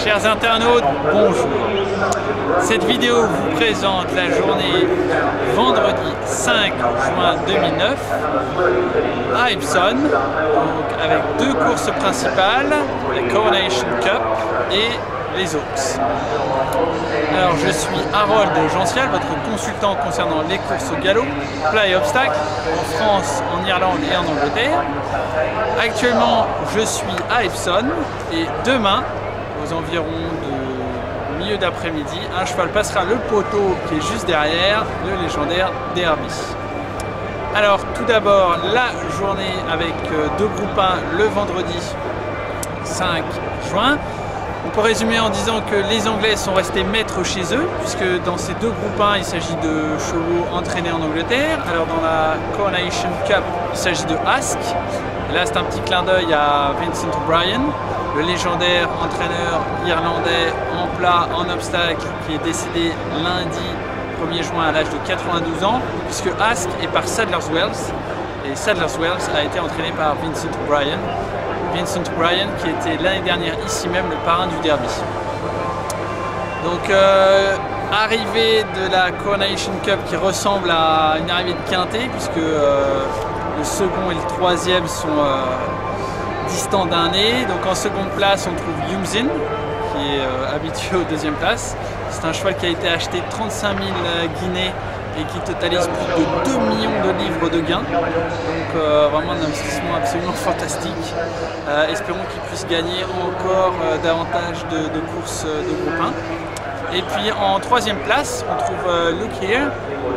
Chers internautes, bonjour. Cette vidéo vous présente la journée vendredi 5 juin 2009 à Epsom, donc avec deux courses principales, la Coronation Cup et les Oaks. Alors je suis Harold Gential, votre consultant concernant les courses au galop, plat et obstacles en France, en Irlande et en Angleterre. Actuellement je suis à Epsom et demain, aux environs de milieu d'après-midi, un cheval passera le poteau qui est juste derrière, le légendaire Derby. Alors tout d'abord la journée avec deux groupes 1 le vendredi 5 juin. On peut résumer en disant que les Anglais sont restés maîtres chez eux, puisque dans ces deux groupes 1, il s'agit de chevaux entraînés en Angleterre. Alors dans la Coronation Cup, il s'agit de Ask. Et là, c'est un petit clin d'œil à Vincent O'Brien, le légendaire entraîneur irlandais en plat, en obstacle, qui est décédé lundi 1er juin à l'âge de 92 ans, puisque Ask est par Sadler's Wells. Et Sadler's Wells a été entraîné par Vincent O'Brien. Vincent O'Brien qui était l'année dernière ici même le parrain du Derby. Donc arrivée de la Coronation Cup qui ressemble à une arrivée de quintet, puisque le second et le troisième sont distants d'un nez. Donc en seconde place on trouve Yumzin qui est habitué aux deuxième place. C'est un cheval qui a été acheté 35 000 guinées et qui totalise plus de 2 millions de livres de gains. Donc vraiment un investissement absolument fantastique. Espérons qu'il puisse gagner encore davantage de courses de groupe 1. Et puis en troisième place, on trouve Look Here,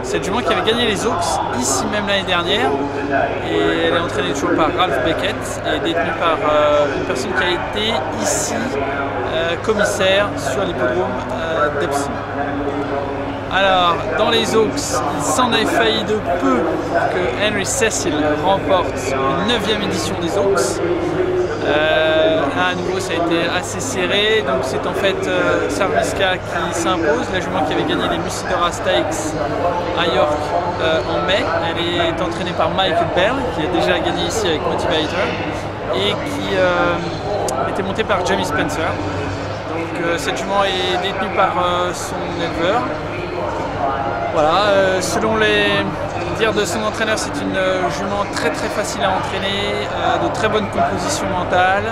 cette jument qui avait gagné les Oaks ici même l'année dernière. Et elle est entraînée toujours par Ralph Beckett et détenue par une personne qui a été ici commissaire sur l'hippodrome d'Epsom. Alors, dans les Oaks, il s'en est failli de peu que Henry Cecil remporte une 9e édition des Oaks. À nouveau, ça a été assez serré. Donc, c'est en fait Sarviska qui s'impose, la jument qui avait gagné les Musidora Stakes à York en mai. Elle est entraînée par Michael Bell, qui a déjà gagné ici avec Motivator, et qui était montée par Jamie Spencer. Donc, cette jument est détenue par son éleveur. Voilà, selon les dires de son entraîneur, c'est une jument très facile à entraîner, de très bonne composition mentale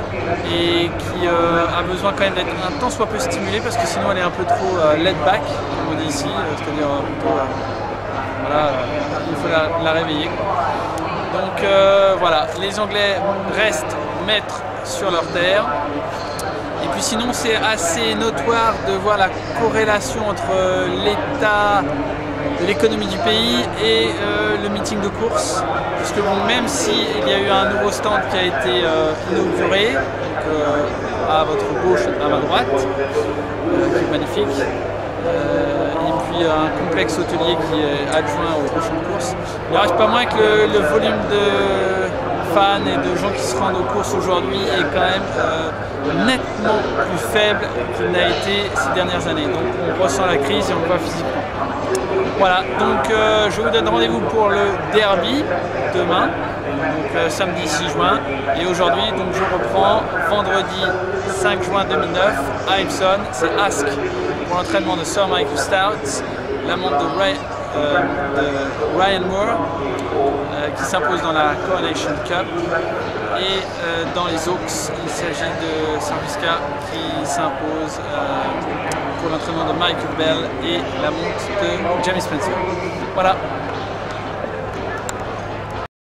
et qui a besoin quand même d'être un tant soit peu stimulée parce que sinon elle est un peu trop laid back, comme on dit ici, c'est-à-dire plutôt voilà, il faut la réveiller. Donc voilà, les Anglais restent maîtres sur leur terre. Et puis sinon c'est assez notoire de voir la corrélation entre l'état de l'économie du pays et le meeting de course. Parce que bon, même s'il y a eu un nouveau stand qui a été inauguré, donc, à votre gauche, à ma droite, qui est magnifique, et puis un complexe hôtelier qui est adjoint au champ de course, il ne reste pas moins que le volume de fans et de gens qui se rendent aux courses aujourd'hui est quand même nettement plus faible qu'il n'a été ces dernières années. Donc on ressent la crise et on le voit physiquement. Voilà, donc je vous donne rendez-vous pour le Derby demain, donc samedi 6 juin. Et aujourd'hui, donc je reprends vendredi 5 juin 2009 à Epsom. C'est Ask pour l'entraînement de Sir Michael Stoute, l'amant de Ryan Moore, qui s'impose dans la Coronation Cup. Et dans les Oaks, il s'agit de Sarviska qui s'impose pour l'entraînement de Michael Bell et la monte de Jamie Spencer. Voilà.